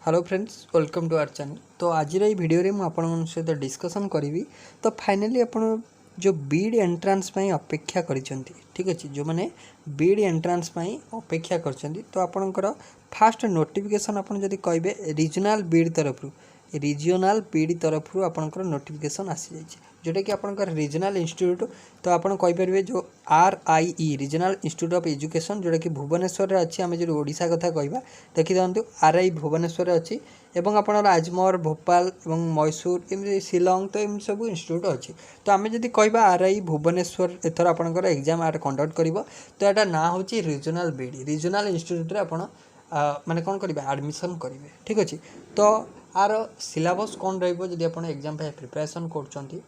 Hello friends welcome to our channel. तो आज video रे मुझे सहित डिस्कसन करी। तो फाइनली आप जो बीड एंट्रांस अपेक्षा करिसेंती, ठीक अच्छे, जो मैंने बीड एंट्रांस अपेक्षा कर तो आपणकर फास्ट नोटिफिकेशन आप कहे रीजनल बीड तरफ रीजनल बीड तरफ आपणकर नोटिफिकेशन आसी जाइए, जोटा कि आपणकर रीजनल इंस्टीट्यूट। तो आप कहींपर जो RIE regional institute of education, जोटा कि भुवनेश्वर अच्छी, आम जो ओडिशा कथा कहवा देखी दिखाँ RI भुवनेश्वर अच्छी एवं आपणर आजमर भोपाल और मैसूर एमती शिलंग, तो एम सब इंस्टीट्यूट अच्छी। तो आम जब कह RI भुवनेश्वर एथर आपणकर एग्जाम आर कंडक्ट कर, तो यहाँ ना हूँ रीजनल बीड रीजनल इंस्टीट्यूट आप माने कौन करेंगे एडमिशन करेंगे, ठीक अच्छे। तो आर सिलेबस कौन रही एग्जाम प्रिपरेशन कर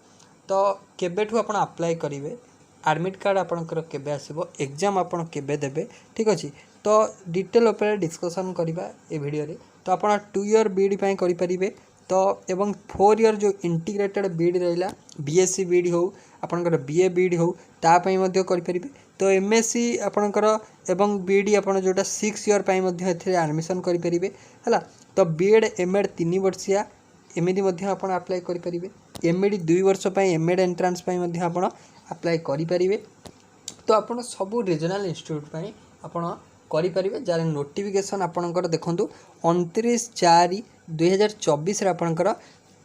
तो केबेठू आप अप्लाई करेंगे, एडमिट कार्ड आपंकर केबे आसो, एग्जाम आपड़ केबे देबे, ठीक अच्छे। तो डिटेल उपर डिस्कसन करवा ए वीडियो रे। तो आप 2 ईयर बीड करेंगे, तो एवं 4 ईयर जो इंटीग्रेटेड बीड रहा BSc बीड हो आपंकर BA बीड हो तापाई करेंगे। तो MSc आपंकर एवं बीड आप जोटा 6 ईयर एडमिशन करेंगे है। तो बीएड MAD 3 वर्षिया एमती आप अप्लाई करेंगे, MAD 2 वर्ष MAD एंट्रांस आप अप्लाई करेंगे। तो आप सब रीजनल इंस्टीट्यूट आप करेंगे, जार नोटिफिकेशन आपंकर देखूँ 29/4/2024 आपंकर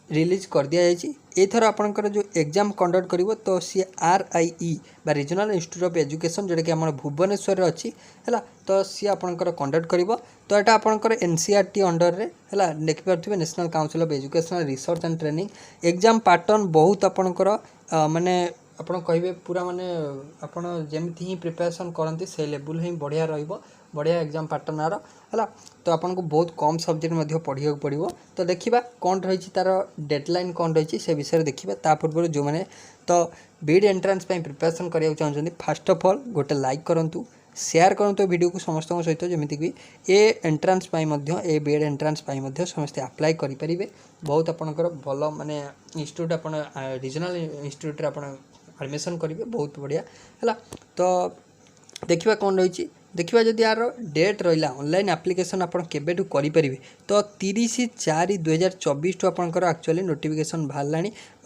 रिलीज कर दि जाएगी। एथर आपंकर जो एग्जाम कंडक्ट करिवो तो सी RIE बा रीजनल इंस्टीट्यूट ऑफ एजुकेशन, जोटा कि आम भुवनेश्वर अच्छी है। तो सी आपंकर कंडक्ट करिवो। तो यहाँ आपंकर NCERT अंडर रे है, देखिपे national council of educational research and training. Exam pattern बहुत आपंकर माने आपड़ कहे पूरा माने आपड़ जमी ही प्रिपरेशन करती से लेवल ही बढ़िया रहिबो, बढ़िया एग्जाम पैटर्न आर है। तो आपको बहुत कम सब्जेक्ट पढ़ा पड़ो। तो देखा कौन रही तार डेडलाइन कौन रही से विषय देखा। ता पूर्व जो मैंने तो बीड एंट्रांस प्रिपरेशन करने चाहते, फास्ट ऑफ ऑल गोटे लाइक करूँ, शेयर करूँ वीडियो को समस्त सहित, जमीक ए एंट्रांस ए बीएड एंट्रांस समस्ते अप्लाई करेंगे। बहुत आपंकर भल माने इंस्टीट्यूट आप रीजनल इंस्टीट्यूट आप एडमिशन करेंगे, बहुत बढ़िया है। तो देखा कौन रही, देखा जदि यार डेट रहा ऑनलाइन एप्लिकेशन आप केबेठू करेंगे तो 30/4/2024 टू आपंकर एक्चुअली नोटिफिकेशन बाहर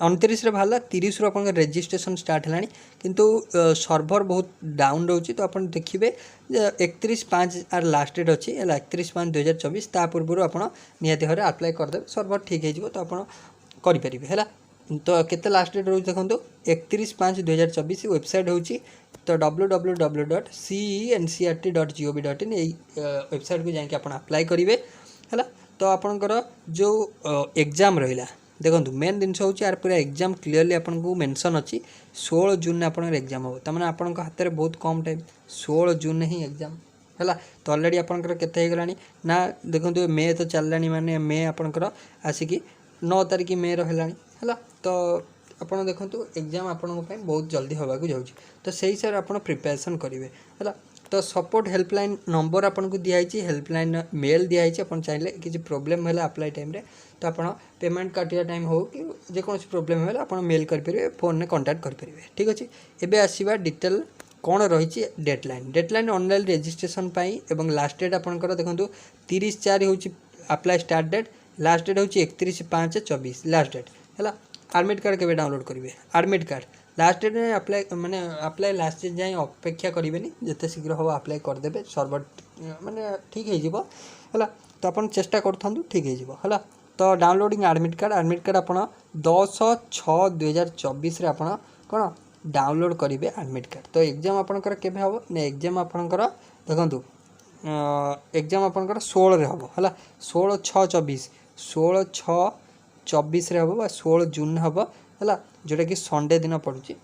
29 बाहर 30 आप रेजिस्ट्रेशन स्टार्ट है, किंतु सर्भर बहुत डाउन रोचे। तो आप देखिए 31/5 आर लास्ट डेट अच्छी है, 31/5/2024 ता पूर्व आप निहाती भाव अप्लाई करदे, सर्भर ठीक हो तो आप करेंगे है। तो केते लास्ट डेट रोज देखो 31/5/2024 वेबसाइट होची। तो www.cencert.gov.in वेबसाइट को जाकि आप अप्लाई करेंगे है। तो आपंकर जो एग्जाम रहा देखो मेन जिनस हूँ यार पूरा एग्जाम क्लीयरली आपको मेंशन अच्छी 16 जून आप एग्जाम हो, तमें आपण हाथ में बहुत कम टाइम 16 जून ही एग्जाम है। तो अलरेडी आपंकर केते हो गलानी ना देखो मे तो चललानी माने मे आपंकर आसिकी 9 तारिख मे रहा है। तो आपड़ देखो एग्जाम आपण बहुत जल्दी होगा जाऊँ, तो सही हिसाब से आप प्रिपरेशन करेंगे है। तो सपोर्ट हेल्पलाइन नंबर आपको दिखाई, हेल्पलाइन मेल दिखाई, आप चाहिए किसी प्रोब्लेम है अप्लाई टाइम रे तो आप पेमेंट काटिया टाइम हो कि जेकोसी प्रोब्लेम है आप मेल करेंगे, फोन में कंटाक्ट करेंगे, ठीक अच्छे। एबे आसीबा डिटेल कौन रही डेडलाइन ऑनलाइन रजिस्ट्रेशन एवं लास्ट डेट आपंकर देखो 30/4 हूँ apply start date, last date हूँ 31/5/24 लास्ट डेट है। एडमिट कार्ड केबे डाउनलोड करेंगे, एडमिट कार्ड लास्ट डेट में अप्लाई माने अप्लाई लास्ट डेट जाए अपेक्षा करेंगे, जिते शीघ्र हम अप्लाई करदे सर्वर माने ठीक हो है। तो आप चेष्टा करूँ ठीक हो। तो डाउनलोडिंग एडमिट कार्ड आप 10/6/2024 आप कौन डाउनलोड करेंगे एडमिट कार्ड। तो एग्जाम आपंकर केबे हम ना एग्जाम आपंकर देखो एग्जाम आपंकर 16 हम है, 16/6/24 16/6/24 हम 16 जून हम है, जोटा कि संडे दिन पड़ुची।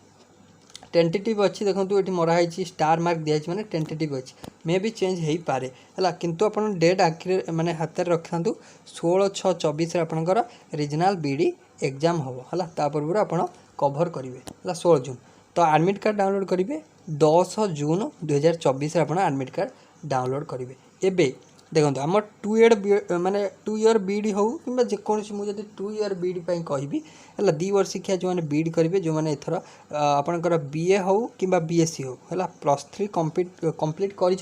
टेंटेटिव अच्छी देखो ये मराही स्टार मार्क दिखाई मैंने टेंटेटिव अच्छी, मे भी चेंज हो पारे है, किंतु आप डेट आखिर माने हाथ में रखा 16/6/24 आपंकर रीजनल बीडी एग्जाम हम है। पूर्व आप कभर करेंगे है 16 जून। तो एडमिट कार्ड डाउनलोड करेंगे 10 जून 2024 आप एडमिट कार्ड डाउनलोड करेंगे। एबे देखो आम 2 ईयर माने 2 ईयर बीड हो कि जेकोसी मुझे 2 ईयर बीड कहि है 2 वर्ष शिक्षा जो मैंने बीड करेंगे, जो मैंने एथर आपंकर BA हो कि BSc हो है +3 कंप्लीट कर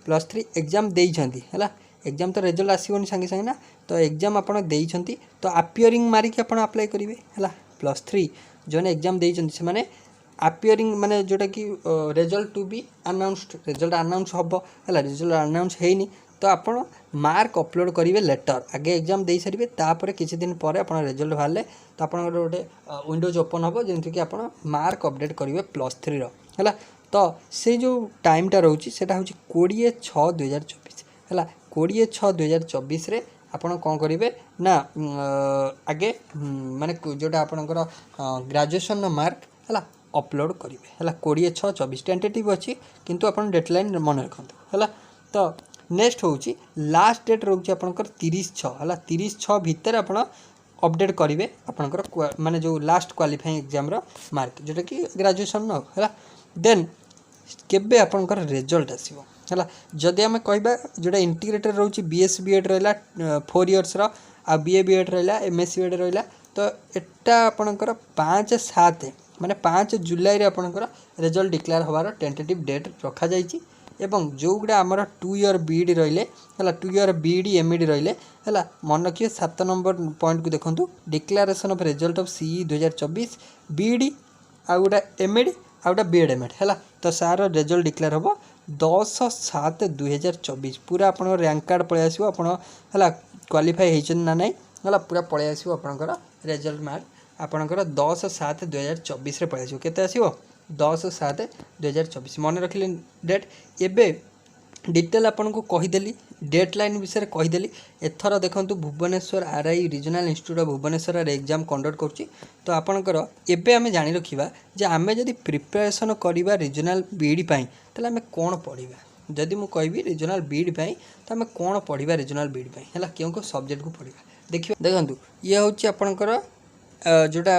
+3 एग्जाम देइछंती है, एग्जाम तो रिजल्ट आसोनी सांगे सांगे ना तो एग्जाम आपड़ देइछंती तो अपियरिंग मारिक आप अप्लाई करेंगे है +3 जो एग्जाम देइछंती से माने अपियरिंग माने जोटा कि result to be announced result announce हम है रिजल्ट अनाउंस होनी तो आप मार्क अपलोड करेंगे लेटर आगे एग्जाम दे सारे तापर किसी दिन पर आप रिजल्ट बाहर तो आप गोटे विंडोज ओपन हम जमीक आप मार्क अपडेट करेंगे +3 है तो से जो टाइमटा रोचे से हूँ 20/6/2024 है 20/6/2024 आपड़ कौन करेंगे ना आगे माने जोटा आपणकर ग्रेजुएशन मार्क है अपलोड करेंगे है 20/6/24 टेंटेटिव अच्छी किंतु आप डेडलाइन मन रखु है तो नेक्स्ट हूँ लास्ट डेट रोचे आपंकर 30/6 है 30/6 भितर आप अपडेट करेंगे आपंकर माने जो लास्ट क्वालिफाइंग एग्जाम मार्क जोटा कि ग्रेजुएशन है देन केबे आपंकर रिजल्ट आसो है जदि आम कहवा जोटा इंटीग्रेटेड रोचे BSc B.Ed रहा 4 इयर्स आ BA B.Ed रहा MSc B.Ed रहा तो एटा आपंकर 5/7 माने 5 जुलाई आपंकर रिजल्ट डिक्लेयर होवार टेंटेटिव डेट रखा जाइए एवं जो गुड़ा आमर 2 इयर बीईडी रहिले है 2 इयर बीईडी एमईडी रहिले है मन रखिए 7 नंबर पॉइंट को देखो declaration of result of CE 2024 BEd आ गोटा एमईडी आ गोटा बीएड एमएड है तो सार रिजल्ट डिक्लेयर हम 10/7/2024 पूरा आप रैंक कार्ड पलि आसो आप क्वालिफाई होती ना नहीं है पूरा पलि आसो आपंकर रिजल्ट मार्क आपंकर 10/7/2024 पलि आसो केते आसो 10/7/2024 मन रखिले डेट एबे डिटेल आपन को कहीदेली डेडलाइन विषय कहीदेली एथर देखो Bhubaneswar RI regional institute of Bhubaneswar exam conduct करुच्ची तो आपणकर एबे आमे जानि रखिबा जे आमे जदि प्रिपरेशन करबा रीजनल बीईडी पई तले आमे कोन पढिबा जदि मु कहबी रीजनल बीईडी पई तो आमे कोन पढिबा रीजनल बीईडी पई हला केउ को सब्जेक्ट को पढिबा देखिबा देखंतु ये होची आपणकर जोटा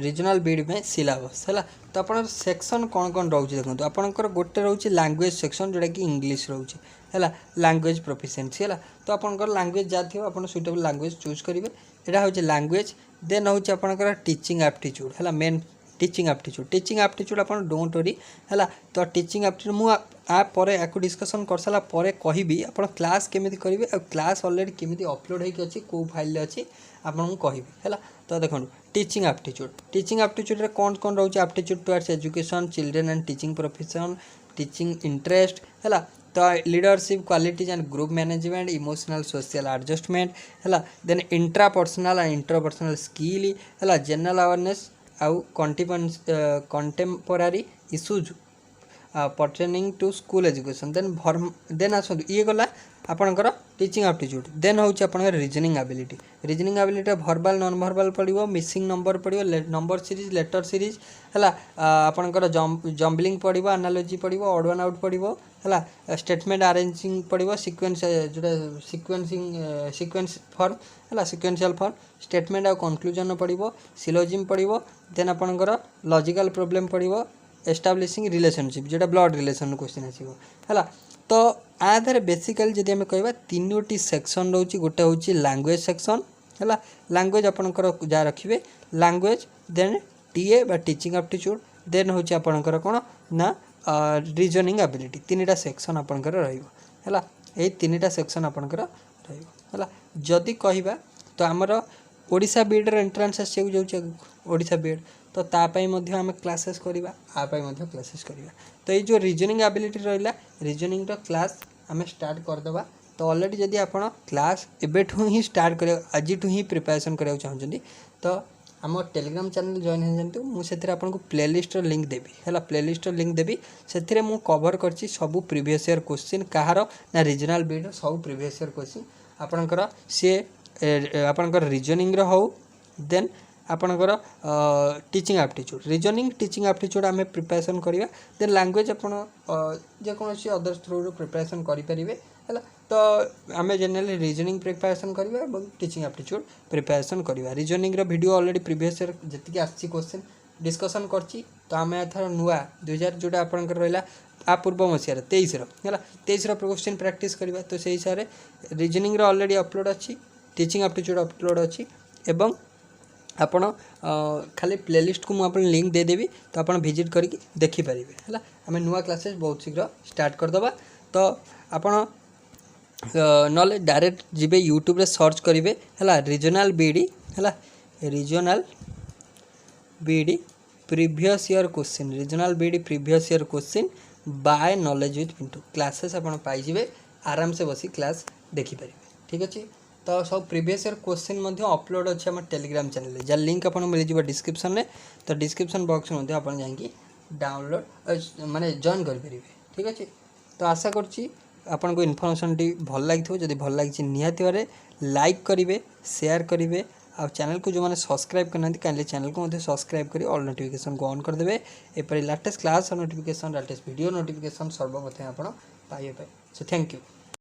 रीजनल बीईडी में सिलेबस है तो आप सेक्शन कौन कौन रोचे देखो आपंकर गोटे रोचे लैंग्वेज सेक्शन जोटा कि इंग्लिश रोचे है लैंग्वेज प्रोफिशिएंसी है तो आपंकर लैंग्वेज जहाँ थी आप सुइटेबल लैंग्वेज चूज करेंगे यहाँ हूँ लैंग्वेज देन हूँ आपंकर टीचिंग एप्टीट्यूड है मेन टीचिंग एप्टीट्यूड आप डोंट वरी है तो टीचिंग एप्टीट्यूड मुझे आपको डिस्कसन कर सारा कहबी आप क्लास केमी करेंगे और क्लास अलरेडी केमी अपलोड होती कौ फाइल अच्छी आपको कहबी है तो देखो टीचिंग एप्टीट्यूड रे कौन कौन रोचे aptitude towards education children and teaching profession teaching interest है तो leadership qualities and group management emotional social adjustment है then intrapersonal and interpersonal skill है जनरल अवेयरनेस आउ contemporary issues pertaining to school education then आसतु ये गला आपणकर teaching aptitude then हूँ आपंकर reasoning ability verbal non verbal पड़ो मिसिंग नंबर पड़ो नंबर सीरीज लेटर सीरीज है आपणकर जम्बलिंग पड़ो एनालॉजी पड़ो ऑड वन आउट पड़ो है स्टेटमेंट अरेंजिंग पड़ो सीक्वेंस जोटा सीक्वेंस फॉर्म है सीक्वेंशियल फॉर्म स्टेटमेंट आउ कंक्लूजन पड़ो सिलोजिम पड़ो देन आपणकर लॉजिकल प्रॉब्लम पड़ो एस्टाब्लिशिंग रिलेशनशिप जोटा ब्लड रिलेशन क्वेश्चन आसो है तो आधार बेसिकली जब आम कह 3टी सेक्शन रोचे गोटे हूँ लैंग्वेज सेक्शन है लैंग्वेज आपंकर जहाँ रखिए लैंग्वेज देन टीए बा टीचिंग एप्टीट्यूड देन हूँ आपंकर कौन ना रीजनिंग एबिलिटी 3टा सेक्शन आपंकर रहा है 3टा सेक्शन आपंकर रहा जदि कहवा तो आमर ओडिशा बीएड एंट्रांस आसो ओडिशा बीएड तो तापाई आम क्लासेस करवा आपाई क्लासेस करवा तो ये जो रीजनिंग एबिलिटी रहा रीजनिंग क्लास आम स्टार्ट करदे तो अलरेडी जदि आप क्लास एबेठू ही स्टार्ट कर आज ही प्रिपरेशन कराया चाहते तो आम टेलीग्राम चैनल जॉइन हो जातु मुझे आपको प्लेलिस्ट लिंक देवी है प्लेलिस्ट लिंक देवी से मुझे कवर कर सब प्रीवियस ईयर क्वेश्चन कहार ना रीजनल बीड सब प्रीवियस ईयर क्वेश्चन आपणकर सी आपणकर रीजनिंग हो देन आपणकर teaching aptitude reasoning teaching aptitude आम प्रिपरेशन करवा देन लैंग्वेज आप जेकोसी अदर थ्रू प्रिपरेशन करेंगे है तो आम जनरली रीजनिंग प्रिपरेशन करवा टीचिंग एप्टीट्यूड प्रिपरेशन करवा reasoning video already previous year जी आसी क्वेश्चन डिस्कसन करची तो आम एथर नुआ 2000 जोटा आपंकर रहा आ पूर्व मसीहार 23 है 23 क्वेश्चन प्रैक्टिस करवा तो से हिसाब से रीजनिंग ऑलरेडी अपलोड अच्छी टीचिंग एप्टीट्यूड अपलोड अच्छी एवं आपण खाली प्लेलिस्ट को मुझे लिंक देदेवी तो आप विजिट करके देखिपारे है आम नुआ क्लासेस बहुत शीघ्र स्टार्ट करदे तो आपण नॉले डायरेक्ट जिबे यूट्यूब रे सर्च करेंगे है रीजनल बीडी है regional BD previous year question regional BD previous year question by knowledge with Pintu classes आपण पाइबे आराम से बसी क्लास देखिपारे ठीक अच्छे। तो सब प्रीवियस ईयर क्वेश्चन अपलोड अच्छे आम टेलीग्राम चैनल जहाँ लिंक आपको मिल जाए डिस्क्रिप्शन में। तो डिस्क्रिप्शन बॉक्स में आप जाकि डाउनलोड माने जॉइन करेंगे ठीक अच्छे। तो आशा करुँची आपन को इनफॉरमेशन टी भल लगी जदि भल लगी निहाती भावे लाइक करेंगे शेयर करेंगे आ चैनल को जो मैंने सब्सक्राइब करना काइंडली चैनल को सब्सक्राइब कर ऑल नोटिफिकेशन को ऑन करदे एपरी latest class notification latest video notification सर्वप्रथम आप पाइबे। So thank you.